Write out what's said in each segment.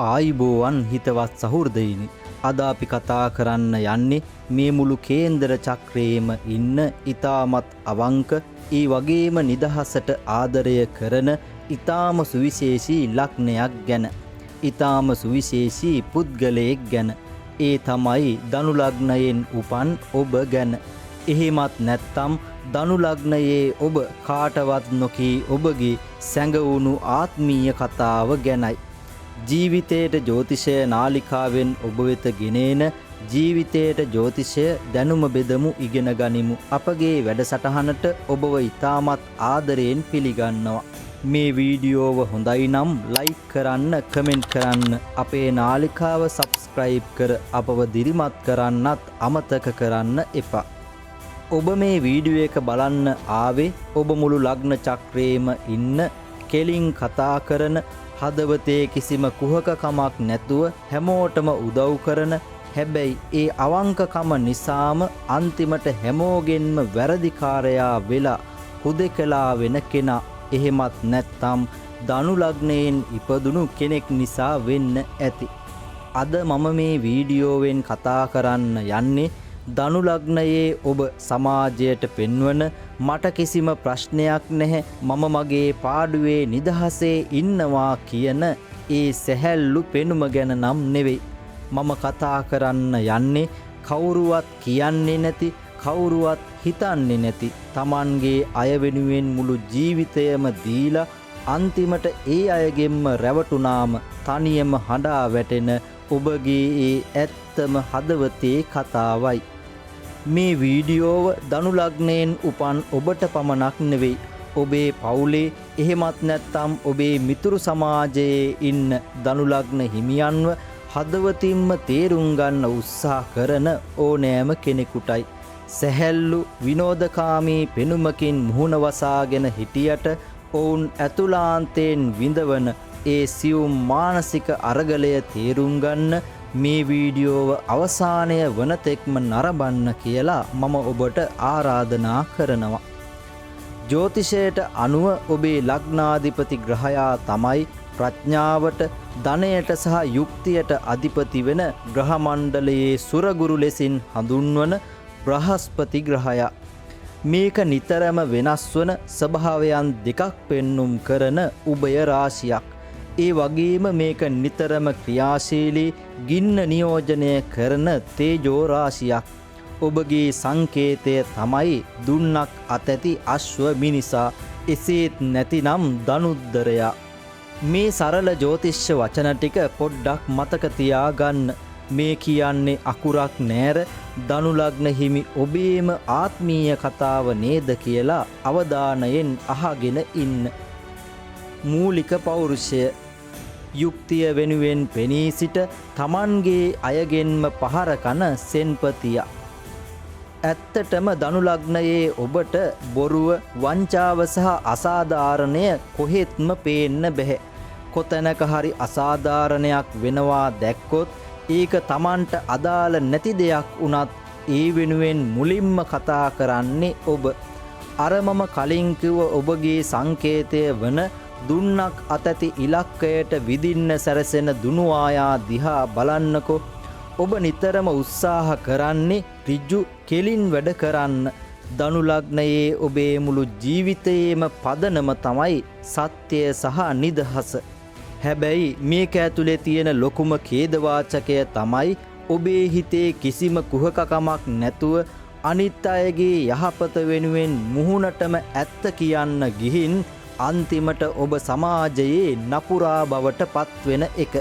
ආයුබෝවන් හිතවත් සහෘදයිනි. අද අපි කතා කරන්න යන්නේ මේ මුළු කේන්දර චක්‍රයේම ඉන්න ඊ타මත් අවංක ඒ වගේම නිදහසට ආදරය කරන ඊ타ම සුවිශේෂී ලග්නයක් ගැන. ඊ타ම සුවිශේෂී පුද්ගලයෙක් ගැන. ඒ තමයි ධනු ලග්නයෙන් උපන් ඔබ ගැන. එහෙමත් නැත්නම් ධනු ලග්නයේ ඔබ කාටවත් නොකී ඔබගේ සැඟවුණු ආත්මීය කතාව ගැනයි. ජීවිතයට ජ්‍යොතිෂය නාලිකාවෙන් ඔබ වෙත ගෙනෙන ජීවිතයට ජ්‍යොතිෂය දැනුම බෙදමු ඉගෙන ගනිමු. අපගේ වැඩසටහනට ඔබව ඉතාමත් ආදරයෙන් පිළිගන්නවා. මේ වීඩියෝව හොඳයි නම් ලයික් කරන්න, කමෙන්ට් කරන්න, අපේ නාලිකාව සබ්ස්ක්‍රයිබ් කර අපව දිරිමත් කරන්නත් අමතක කරන්න එපා. ඔබ මේ වීඩියෝ එක බලන්න ආවේ ඔබ මුළු ලග්න චක්‍රයේම ඉන්න කෙලින් කතා කරන හදවතේ කිසිම කුහකකමක් නැතුව හැමෝටම උදව් කරන හැබැයි ඒ අවංකකම නිසාම අන්තිමට හැමෝගෙන්ම වැරදිකාරයා වෙලා හුදෙකලා වෙන කෙනා. එහෙමත් නැත්නම් ධනු ලග්නයෙන් ඉපදුණු කෙනෙක් නිසා වෙන්න ඇති. අද මම මේ වීඩියෝවෙන් කතා කරන්න යන්නේ ධනු ලග්නයේ ඔබ සමාජයට පෙන්වන මට කිසිම ප්‍රශ්නයක් නැහැ, මම මගේ පාඩුවේ නිදහසේ ඉන්නවා කියන ඒ සැහැල්ලු පෙනුම ගැන නම් නෙවෙයි. මම කතා කරන්න යන්නේ කවුරුවත් කියන්නේ නැති, කවුරුවත් හිතන්නේ නැති, Tamanගේ අය වෙනුවෙන් මුළු ජීවිතයම දීලා අන්තිමට ඒ අයගෙන්ම රැවටුනාම තනියම හඬා වැටෙන ඔබගේ ඒ ඇත්තම හදවතේ කතාවයි. මේ වීඩියෝව ධනු ලග්නයෙන් උපන් ඔබට පමණක් නෙවෙයි, ඔබේ පවුලේ එහෙමත් නැත්නම් ඔබේ මිතුරු සමාජයේ ඉන්න ධනු ලග්න හිමියන්ව හදවතින්ම තේරුම් ගන්න උත්සාහ කරන ඕනෑම කෙනෙකුටයි. සැහැල්ලු විනෝදකාමී පෙනුමකින් මුහුණ වසාගෙන හිටියට ඔවුන් ඇතුළාන්තයෙන් විඳවන ඒ සියුම් මානසික අරගලය තේරුම් ගන්න මේ වීඩියෝව අවසානය වනතෙක්ම නරඹන්න කියලා මම ඔබට ආරාධනා කරනවා. ජ්‍යොතිෂයට අනුව ඔබේ ලග්නාධිපති ග්‍රහයා තමයි ප්‍රඥාවට, ධනයට සහ යුක්තියට අධිපති වෙන ග්‍රහ මණ්ඩලයේ සුරගුරු ලෙසින් හඳුන්වන බ්‍රහස්පති ග්‍රහයා. මේක නිතරම වෙනස් වන ස්වභාවයන් දෙකක් පෙන්눔 කරන උභය රාශියක්. ඒ වගේම මේක නිතරම ක්‍රියාශීලී ගින්න නියෝජනය කරන තේජෝ රාශියක්. ඔබගේ සංකේතය තමයි දුන්නක් අතැති අශ්ව මිනිසා, එසේත් නැතිනම් ධනුද්දරයා. මේ සරල ජ්‍යොතිෂ වචන ටික පොඩ්ඩක් මතක තියාගන්න. මේ කියන්නේ අකුරක් නෑර ධනු ලග්න හිමි ඔබේම ආත්මීය කතාව නේද කියලා අවධානයෙන් අහගෙන ඉන්න. මූලික පෞරුෂය. යුක්තිය වෙනුවෙන් පෙනී සිට Tamanගේ අයගෙන්ම පහර කන සෙන්පතිය. ඇත්තටම ධනු ලග්නයේ ඔබට බොරුව, වංචාව සහ අසාධාරණය කොහෙත්ම පේන්න බැහැ. කොතැනක හරි අසාධාරණයක් වෙනවා දැක්කොත් ඒක Tamanට අදාළ නැති දෙයක් වුණත් ඒ වෙනුවෙන් මුලින්ම කතා කරන්නේ ඔබ. අර මම කලින් කිව්ව ඔබගේ සංකේතය වන දුන්නක් අතැති ඉලක්කයට විදින්න සැරසෙන දුනුආයා දිහා බලන්නකො. ඔබ නිතරම උත්සාහ කරන්නේ ඍජු කෙලින් වැඩ කරන්න. ධනු ලග්නයේ ඔබේ මුළු ජීවිතයේම පදනම තමයි සත්‍යය සහ නිදහස. හැබැයි මේක ඇතුලේ තියෙන ලොකුම ඛේදවාචකය තමයි ඔබේ හිතේ කිසිම කුහකකමක් නැතුව අනිත් අයගේ යහපත වෙනුවෙන් මුහුණටම ඇත්ත කියන්න ගිහින් අන්තිමට ඔබ සමාජයේ නපුරා බවට පත්වෙන එක.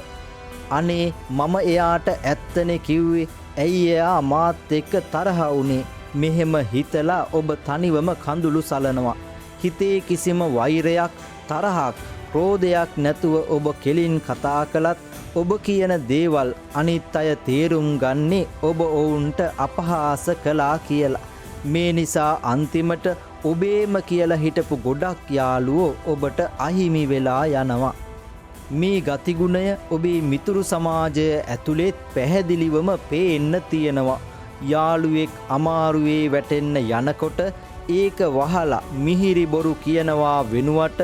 අනේ මම එයාට ඇත්තනේ කිව්වේ, ඇයි එයා මාත් එක්ක තරහ වුනේ? මෙහෙම හිතලා ඔබ තනිවම කඳුළු සලනවා. හිතේ කිසිම වෛරයක්, තරහක්, ක්‍රෝධයක් නැතුව ඔබ කෙලින් කතා කළත් ඔබ කියන දේවල් අනිත් අය තේරුම් ගන්නේ ඔබ ඔවුන්ට අපහාස කළා කියලා. මේ නිසා අන්තිමට ඔබේම කියලා හිටපු ගොඩක් යාළුවෝ ඔබට අහිමි වෙලා යනවා. මේ ගතිගුණය ඔබේ මිතුරු සමාජය ඇතුළේ පැහැදිලිවම පේන්න තියෙනවා. යාළුවෙක් අමාරුවේ වැටෙන්න යනකොට ඒක වහලා මිහිරි බොරු කියනවා වෙනුවට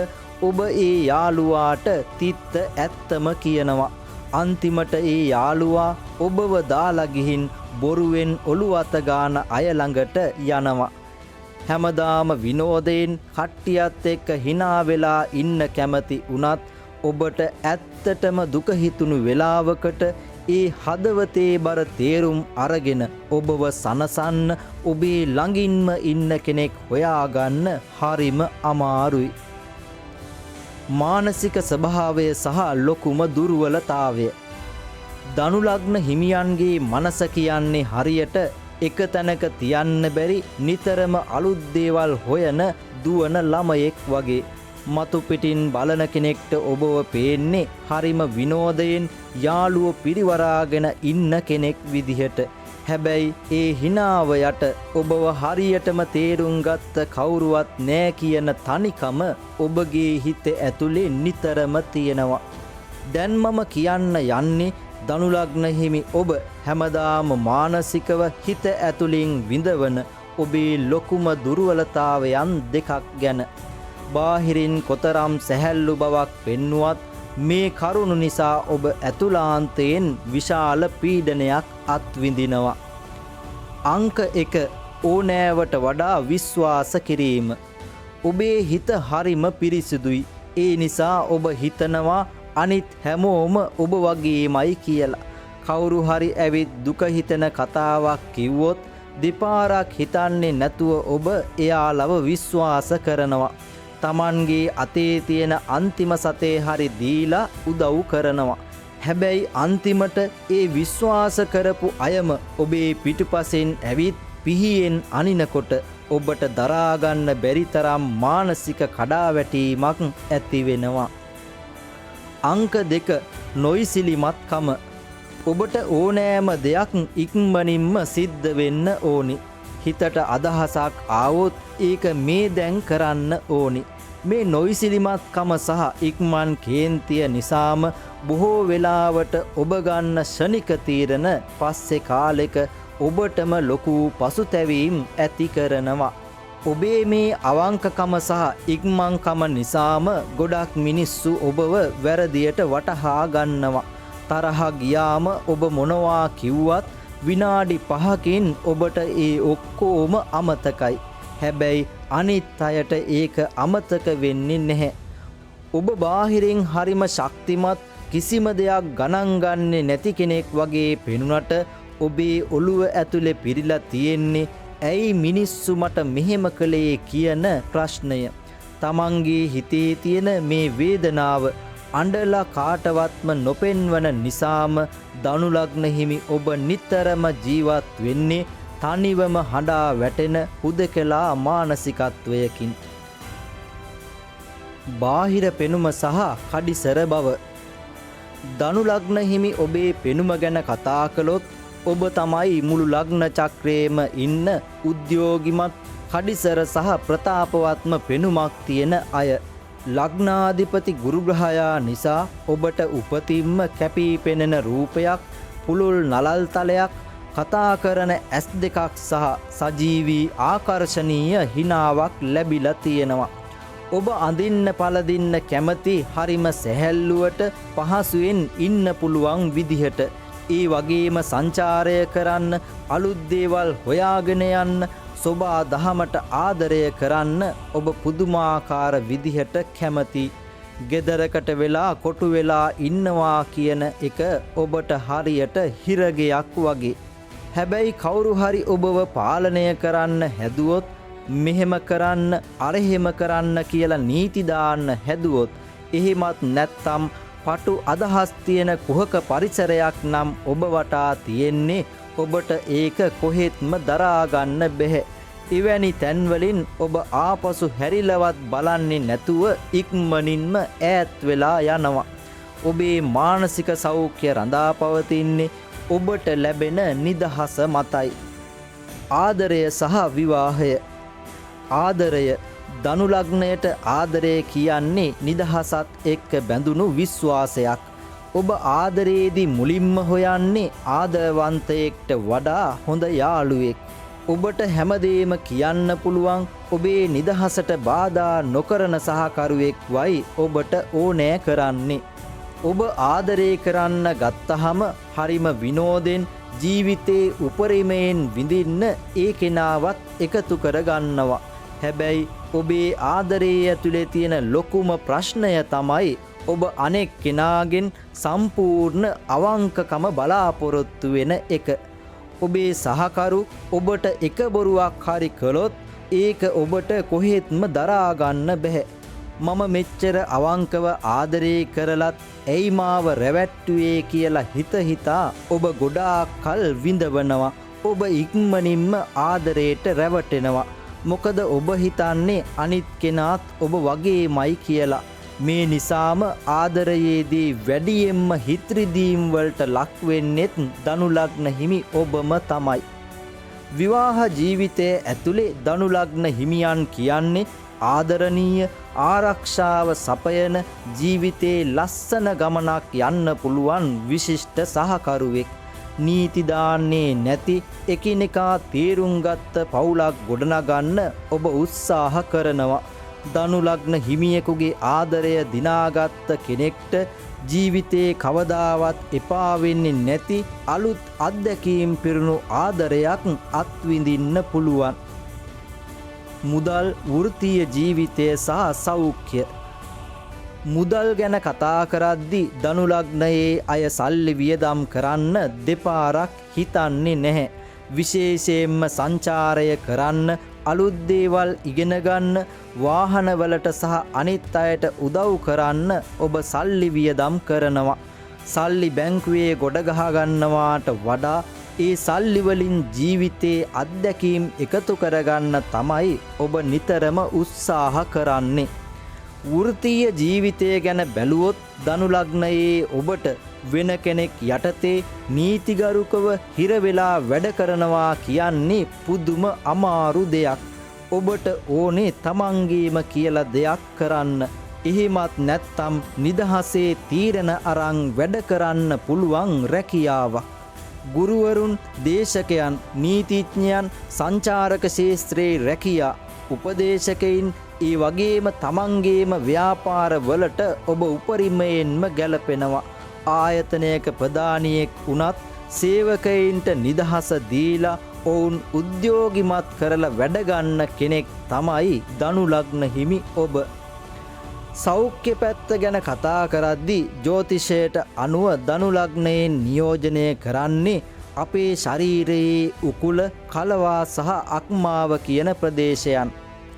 ඔබ ඒ යාළුවාට තිත්ත ඇත්තම කියනවා. අන්තිමට ඒ යාළුවා ඔබව දාලා ගිහින් බොරුවෙන් ඔළුව අත ගාන අය ළඟට යනවා. හැමදාම විනෝදයෙන් කට්ටියත් එක්ක hina වෙලා ඉන්න කැමති වුණත් ඔබට ඇත්තටම දුක හිතුණු වෙලාවකට ඒ හදවතේ බර තේරුම් අරගෙන ඔබව සනසන්න ඔබේ ළඟින්ම ඉන්න කෙනෙක් හොයාගන්න හරිම අමාරුයි. මානසික ස්වභාවය සහ ලොකුම දුර්වලතාවය. ධනු ලග්න හිමියන්ගේ මනස කියන්නේ හරියට එක තැනක තියන්න බැරි නිතරම අලුත් දේවල් හොයන දුවන ළමයෙක් වගේ. මතු පිටින් බලන කෙනෙක්ට ඔබව පේන්නේ හරිම විනෝදයෙන් යාළුවෝ පිරිවරාගෙන ඉන්න කෙනෙක් විදිහට. හැබැයි ඒ හිනාව යට ඔබව හරියටම තේරුම් ගත්ත කවුරුවත් නෑ කියන තනිකම ඔබගේ හිත ඇතුලේ නිතරම තියෙනවා. දැන් මම කියන්න යන්නේ ධනු ලග්න හිමි ඔබ හැමදාම මානසිකව හිත ඇතුලින් විඳවන ඔබේ ලොකුම දුර්වලතාවයන් දෙකක් ගැන. බාහිරින් කොතරම් සැහැල්ලු බවක් පෙන්නුවත් මේ කරුණු නිසා ඔබ ඇතුලාන්තයෙන් විශාල පීඩනයක් අත්විඳිනවා. අංක 1 ඕනෑවට වඩා විශ්වාස කිරීම. ඔබේ හිත හරිම පිරිසිදුයි. ඒ නිසා ඔබ හිතනවා අනිත් හැමෝම ඔබ වගේමයි කියලා. කවුරු හරි ඇවිත් දුක හිතන කතාවක් කිව්වොත් දෙපාරක් හිතන්නේ නැතුව ඔබ එයාලව විශ්වාස කරනවා. තමන්ගේ අතේ තියෙන අන්තිම සතේ හරි දීලා උදව් කරනවා. හැබැයි අන්තිමට ඒ විශ්වාස කරපු අයම ඔබේ පිටුපසෙන් ඇවිත් පිහියෙන් අනිනකොට ඔබට දරාගන්න බැරි තරම් මානසික කඩාවැටීමක් ඇති වෙනවා. අංක 2 නොයිසිලිමත්කම. ඔබට ඕනෑම දෙයක් ඉක්මනින්ම සිද්ධ වෙන්න ඕනි. හිතට අදහසක් ආවොත් ඒක මේ දැන් කරන්න ඕනි. මේ නොයිසිලිමත්කම සහ ඉක්මන් කේන්තිය නිසාම බොහෝ වෙලාවට ඔබ ගන්න ශනික තීරණ පස්සේ කාලෙක ඔබටම ලොකු පසුතැවීම් ඇති කරනවා. ඔබේ මේ අවංකකම සහ ඉක්මන්කම නිසාම ගොඩක් මිනිස්සු ඔබව වැරදියට වටහා ගන්නවා. තරහ ගියාම ඔබ මොනවා කිව්වත් විනාඩි 5කින් ඔබට ඒ ඔක්කොම අමතකයි. හැබැයි අනිත් අයට ඒක අමතක වෙන්නේ නැහැ. ඔබ බාහිරින් හරිම ශක්තිමත් කිසිම දෙයක් ගණන් ගන්නේ නැති කෙනෙක් වගේ පෙනුනට ඔබේ ඔළුව ඇතුලේ පිරීලා තියෙන්නේ ඇයි මිනිස්සු මට මෙහෙම කළේ කියන ප්‍රශ්නය. තමන්ගේ හිතේ තියෙන මේ වේදනාව අඬලා කාටවත්ම නොපෙන්වන නිසාම ධනු ලග්න හිමි ඔබ නිතරම ජීවත් වෙන්නේ තනිවම හඬා වැටෙන හුදකලා මානසිකත්වයකින්. බාහිර පෙනුම සහ කඩිසර බව. ධනු ලග්න හිමි ඔබේ පෙනුම ගැන කතා කළොත් ඔබ තමයි මුළු ලග්න චක්‍රයේම ඉන්න උද්‍යෝගිමත් කඩිසර සහ ප්‍රතාපවත්ම පෙනුමක් තියෙන අය. ලග්නාධිපති ගුරු ග්‍රහයා නිසා ඔබට උපතින්ම කැපී පෙනෙන රූපයක්, පුළුල් නලල් තලයක්, කතා කරන ඇස් දෙකක් සහ සජීවී ආකර්ශනීය හිනාවක් ලැබිලා තියෙනවා. ඔබ අඳින්න පළදින්න කැමති හරිම සැහැල්ලුවට පහසුවෙන් ඉන්න පුළුවන් විදිහට. ඒ වගේම සංචාරය කරන්න, අලුත් දේවල් හොයාගෙන යන්න, සෝබා දහමට ආදරය කරන්න ඔබ පුදුමාකාර විදිහට කැමති. ගෙදරකට වෙලා කොටු වෙලා ඉන්නවා කියන එක ඔබට හරියට හිරගයක් වගේ. හැබැයි කවුරු හරි ඔබව පාලනය කරන්න හැදුවොත්, මෙහෙම කරන්න අරහෙම කරන්න කියලා නීති දාන්න හැදුවොත්, එහෙමත් නැත්තම් පටු අදහස් තියෙන කුහක පරිසරයක් නම් ඔබ වටා තියෙන්නේ ඔබට ඒක කොහෙත්ම දරා ගන්න බැහැ. එවැනි තැන්වලින් ඔබ ආපසු හැරිලවත් බලන්නේ නැතුව ඉක්මනින්ම ඈත් වෙලා යනවා. ඔබේ මානසික සෞඛ්‍ය රඳා පවතින්නේ ඔබට ලැබෙන නිදහස මතයි. ආදරය සහ විවාහය. ආදරය. ධනු ලග්නයට ආදරය කියන්නේ නිදහසත් එක්ක බැඳුණු විශ්වාසයක්. ඔබ ආදරයේදී මුලින්ම හොයන්නේ ආදරවන්තයෙක්ට වඩා හොඳ යාළුවෙක්. ඔබට හැමදේම කියන්න පුළුවන් ඔබේ නිදහසට බාධා නොකරන සහකරුවෙක් වයි ඔබට ඕනෑ කරන්නේ. ඔබ ආදරය කරන්න ගත්තහම හරිම විනෝදෙන් ජීවිතේ උපරිමයෙන් විඳින්න ඒ කෙනාවත් එකතු කරගන්නවා. හැබැයි ඔබේ ආදරයේ ඇතුලේ තියෙන ලොකුම ප්‍රශ්නය තමයි ඔබ අනෙක් කෙනාගෙන් සම්පූර්ණ අවංකකම බලාපොරොත්තු වෙන එක. ඔබේ සහකරු ඔබට එක බොරුවක් හරි කළොත් ඒක ඔබට කොහෙත්ම දරා ගන්න බැහැ. මම මෙච්චර අවංකව ආදරේ කරලත් ඇයි මාව රැවැට්ටුවේ කියලා හිතා ඔබ ගොඩාක් කල් විඳවනවා. ඔබ ඉක්මනින්ම ආදරේට රැවටෙනවා. මොකද ඔබ හිතන්නේ අනිත් කෙනාත් ඔබ වගේමයි කියලා. මේ නිසාම ආදරයේදී වැඩියෙන්ම හිත්‍රිදීම් වලට ලක් වෙන්නෙත් ධනු ලග්න හිමි ඔබම තමයි. විවාහ ජීවිතයේ ඇතුලේ ධනු ලග්න හිමියන් කියන්නේ ආදරණීය ආරක්ෂාව සපයන ජීවිතේ ලස්සන ගමනක් යන්න පුළුවන් විශිෂ්ට සහකරුවෙක්. නීති දාන්නේ නැති එකිනෙකා තේරුම් ගත්ත පවුලක් ගොඩනගන්න ඔබ උත්සාහ කරනවා. ධනු ලග්න හිමියෙකුගේ ආදරය දිනාගත්ත කෙනෙක්ට ජීවිතේ කවදාවත් එපා වෙන්නේ නැති අලුත් අත්දැකීම් පිරුණු ආදරයක් අත්විඳින්න පුළුවන්. මුදල්, වෘත්තීය ජීවිතය සහ සෞඛ්‍ය. මුදල් ගැන කතා කරද්දී ධනු ලග්නයේ අය සල්ලි වියදම් කරන්න දෙපාරක් හිතන්නේ නැහැ. විශේෂයෙන්ම සංචාරය කරන්න, අලුත් දේවල් ඉගෙන ගන්න, වාහනවලට සහ අනිත් අයට උදව් කරන්න ඔබ සල්ලි වියදම් කරනවා. සල්ලි බැංකුවේ ගොඩ ගහ ගන්නවාට වඩා ඒ සල්ලි වලින් ජීවිතේ අත්දැකීම් එකතු කරගන්න තමයි ඔබ නිතරම උත්සාහ කරන්නේ. වෘත්තීය ජීවිතය ගැන බැලුවොත් ධනු ලග්නයේ ඔබට වෙන කෙනෙක් යටතේ නීතිගරුකව හිර වෙලා වැඩ කරනවා කියන්නේ පුදුම අමාරු දෙයක්. ඔබට ඕනේ තමන්ගේම කියලා දෙයක් කරන්න. එහෙමත් නැත්තම් නිදහසේ තීරණ අරන් වැඩ කරන්න පුළුවන් රැකියාවක්. ගුරුවරුන්, දේශකයන්, නීතිඥයන්, සංචාරක ශාස්ත්‍රයේ රැකියා, උපදේශකයින්, ඒ වගේම තමන්ගේම ව්‍යාපාර වලට ඔබ උපරිමයෙන්ම ගැලපෙනවා. ආයතනයක ප්‍රධානියෙක් වුණත් සේවකයින්ට නිදහස දීලා ඔවුන් උද්‍යෝගිමත් කරලා වැඩ ගන්න කෙනෙක් තමයි ධනු ලග්න හිමි ඔබ. සෞඛ්‍ය පැත්ත ගැන කතා කරද්දී ජ්‍යොතිෂයට අනුව ධනු ලග්නයෙන් නියෝජනය කරන්නේ අපේ ශරීරයේ උකුල, කලවා සහ අක්මාව කියන ප්‍රදේශයන්.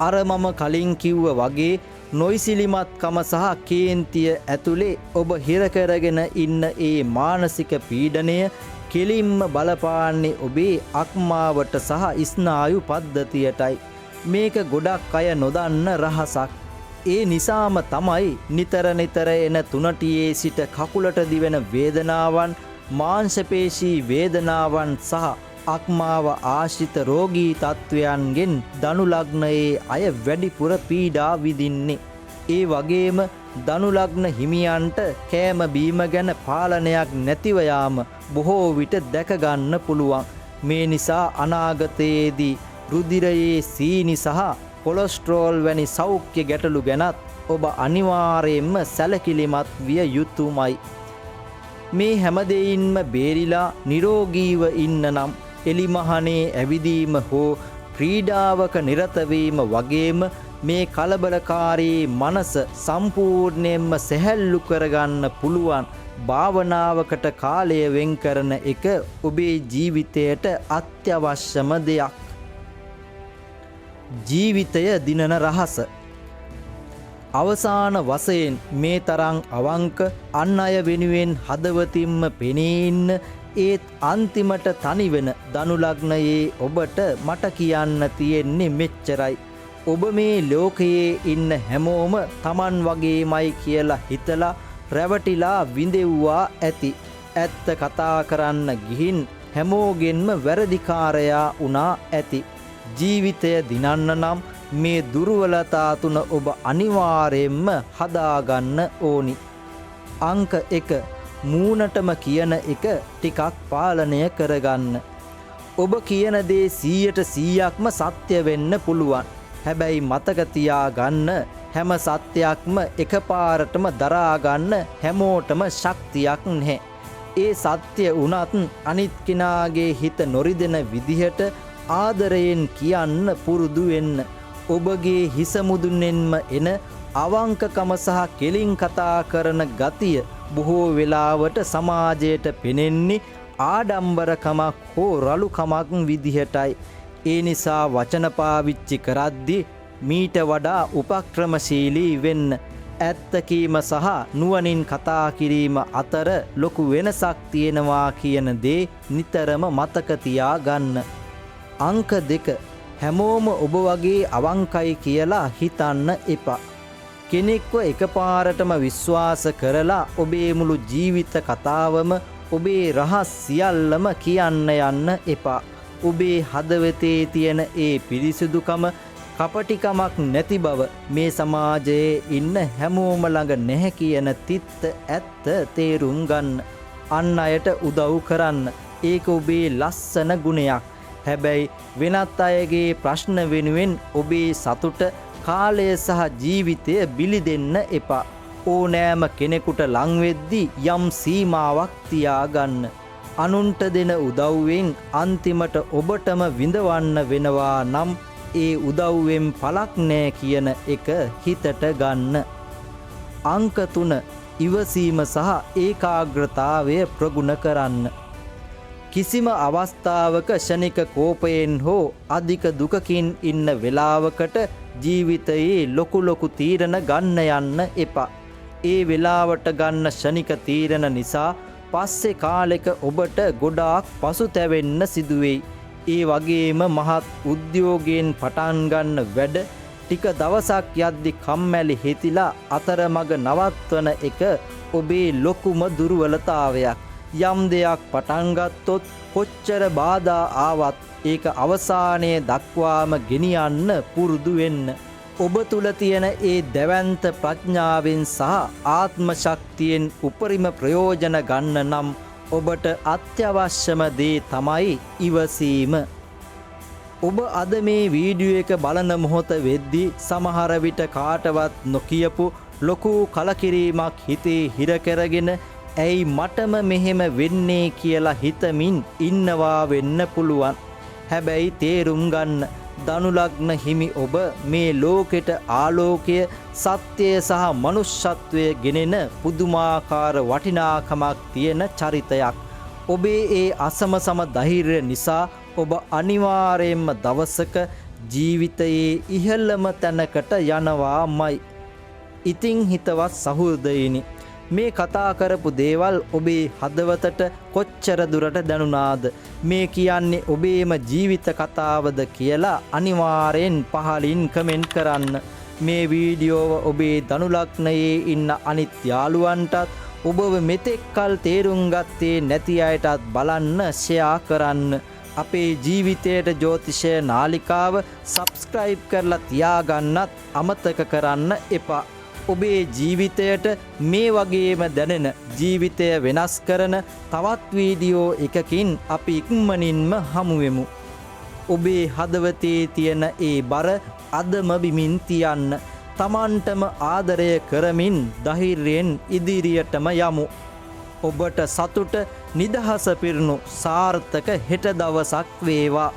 අර මම කලින් කිව්ව වගේ නොයිසිලිමත්කම සහ කේන්තිය ඇතුලේ ඔබ හිර කරගෙන ඉන්න ඒ මානසික පීඩනය කෙලින්ම බලපාන්නේ ඔබේ අක්මාවට සහ ස්නායු පද්ධතියටයි. මේක ගොඩක් අය නොදන්න රහසක්. ඒ නිසාම තමයි නිතර එන තුනටියේ සිට කකුලට දිවෙන වේදනාවන්, මාංශපේශී වේදනාවන් සහ අක්මාව ආශ්‍රිත රෝගී තත්වයන්ගෙන් ධනු ලග්නයේ අය වැඩිපුර පීඩා විඳින්නේ. ඒ වගේම ධනු ලග්න හිමියන්ට කෑම බීම ගැන පාලනයක් නැතිව යාම බොහෝ විට දැක ගන්න පුළුවන්. මේ නිසා අනාගතයේදී රුධිරයේ සීනි සහ කොලෙස්ටරෝල් වැනි සෞඛ්‍ය ගැටලු ගැනත් ඔබ අනිවාර්යයෙන්ම සැලකිලිමත් විය යුතුමයි. මේ හැම දෙයින්ම බේරිලා නිරෝගීව ඉන්න නම් එලිමහනේ ඇවිදීම හෝ ක්‍රීඩාවක නිරත වීම වගේම මේ කලබලකාරී මනස සම්පූර්ණයෙන්ම සැහැල්ලු කරගන්න පුළුවන් භාවනාවකට කාලය වෙන් කරන එක ඔබේ ජීවිතයට අත්‍යවශ්‍යම දෙයක්. ජීවිතය දිනන රහස. අවසාන වශයෙන් මේ තරම් අවංක, අන් අය වෙනුවෙන් හදවතින්ම පෙනී ඉන්න, ඒත් අන්තිමට තනි වෙන ධනු ලග්නයේ ඔබට මට කියන්න තියෙන්නේ මෙච්චරයි. ඔබ මේ ලෝකයේ ඉන්න හැමෝම Taman වගේමයි කියලා හිතලා රැවටිලා විඳෙව්වා ඇති. ඇත්ත කතා කරන්න ගිහින් හැමෝගෙන්ම වැරදිකාරයා වුණා ඇති. ජීවිතය දිනන්න නම් මේ දුර්වලතා තුන ඔබ අනිවාර්යයෙන්ම හදාගන්න ඕනි. අංක 1. මූණටම කියන එක ටිකක් පාලනය කරගන්න. ඔබ කියන දේ 100%ක්ම සත්‍ය වෙන්න පුළුවන්. හැබැයි මතක තියාගන්න, හැම සත්‍යයක්ම එකපාරටම දරා ගන්න හැමෝටම ශක්තියක් නැහැ. ඒ සත්‍ය වුණත් අනිත් කෙනාගේ හිත නොරිදෙන විදිහට ආදරයෙන් කියන්න පුරුදු වෙන්න. ඔබගේ හිස මුදුන්ෙන්ම එන අවංකකම සහ කෙලින් කතා කරන ගතිය බොහෝ වෙලාවට සමාජයට පෙනෙන්නේ ආඩම්බරකමක් හෝ රළුකමක් විදිහටයි. ඒ නිසා වචන පාවිච්චි කරද්දී මීට වඩා උපක්‍රමශීලී වෙන්න. ඇත්ත කීම සහ නුවණින් කතා කිරීම අතර ලොකු වෙනසක් තියෙනවා කියන දේ නිතරම මතක තියාගන්න. අංක 2. හැමෝම ඔබ වගේ අවංකයි කියලා හිතන්න එපා. කෙනෙක්ව එකපාරටම විශ්වාස කරලා ඔබේ මුළු ජීවිත කතාවම ඔබේ රහස් සියල්ලම කියන්න යන්න එපා. ඔබේ හදවතේ තියෙන ඒ පිරිසිදුකම කපටිකමක් නැති බව මේ සමාජයේ ඉන්න හැමෝම ළඟ නැහැ කියන තිත්ත ඇත්ත තේරුම් ගන්න. අන් අයට උදව් කරන්න. ඒක ඔබේ ලස්සන ගුණයක්. හැබැයි වෙනත් අයගේ ප්‍රශ්න වෙනුවෙන් ඔබේ සතුට කාලය සහ ජීවිතය බිලි දෙන්න එපා. ඕනෑම කෙනෙකුට ලං වෙද්දී යම් සීමාවක් තියාගන්න. අනුන්ට දෙන උදව්වෙන් අන්තිමට ඔබටම විඳවන්න වෙනවා නම් ඒ උදව්වෙන් පළක් නෑ කියන එක හිතට ගන්න. අංක 3. ඉවසීම සහ ඒකාග්‍රතාවය ප්‍රගුණ කරන්න. කිසිම අවස්ථාවක ක්ෂණික කෝපයෙන් හෝ අධික දුකකින් ඉන්න වෙලාවකට ජීවිතයේ ලොකු තීරණ ගන්න යන්න එපා. ඒ වෙලාවට ගන්න ක්ෂණික තීරණ නිසා පස්සේ කාලෙක ඔබට ගොඩාක් පසුතැවෙන්න සිදුවෙයි. ඒ වගේම මහත් උද්‍යෝගයෙන් පටන් ගන්න වැඩ ටික දවසක් යද්දි කම්මැලි හිතිලා අතරමඟ නවත්වන එක ඔබේ ලොකුම දුර්වලතාවයක්. යම් දෙයක් පටන් ගත්තොත් කොච්චර බාධා ආවත් ඒක අවසානයේ දක්වාම ගෙනියන්න පුරුදු වෙන්න. ඔබ තුල තියෙන ඒ දැවැන්ත ප්‍රඥාවෙන් සහ ආත්ම ශක්තියෙන් උපරිම ප්‍රයෝජන ගන්න නම් ඔබට අත්‍යවශ්‍යම දේ තමයි ඉවසීම. ඔබ අද මේ වීඩියෝ එක බලන මොහොත වෙද්දී සමහර විට කාටවත් නොකියපු ලොකු කලකිරීමක් හිතේ හිර කරගෙන ඇයි මටම මෙහෙම වෙන්නේ කියලා හිතමින් ඉන්නවා වෙන්න පුළුවන්. හැබැයි තේරුම් ගන්න, ධනු ලග්න හිමි ඔබ මේ ලෝකෙට ආලෝකය, සත්‍යය සහ මනුෂ්‍යත්වය ගෙනෙන පුදුමාකාර වටිනාකමක් තියෙන චරිතයක්. ඔබේ ඒ අසමසම ධෛර්යය නිසා ඔබ අනිවාර්යයෙන්ම දවසක ජීවිතයේ ඉහළම තැනකට යනවාමයි. ඉතින් හිතවත් සහෘදයිනි, මේ කතා කරපු දේවල් ඔබේ හදවතට කොච්චර දුරට දැනුණාද? මේ කියන්නේ ඔබේම ජීවිත කතාවද කියලා අනිවාර්යෙන් පහලින් කමෙන්ට් කරන්න. මේ වීඩියෝව ඔබේ ධනු ලග්නයේ ඉන්න අනිත් යාළුවන්ටත් ඔබව මෙතෙක් කල් තේරුම් ගත්තේ නැති අයටත් බලන්න ෂෙයා කරන්න. අපේ ජීවිතයට ජ්‍යොතිෂය නාලිකාව සබ්ස්ක්‍රයිබ් කරලා තියාගන්නත් අමතක කරන්න එපා. ඔබේ ජීවිතයට මේ වගේම දැනෙන ජීවිතය වෙනස් කරන තවත් වීඩියෝ එකකින් අපි ඉක්මනින්ම හමුවෙමු. ඔබේ හදවතේ තියෙන ඒ බර අදම බිමින් තියන්න. තමන්ටම ආදරය කරමින් ධෛර්යයෙන් ඉදිරියටම යමු. ඔබට සතුට නිදහස පිරුණු සාර්ථක හෙට දවසක් වේවා.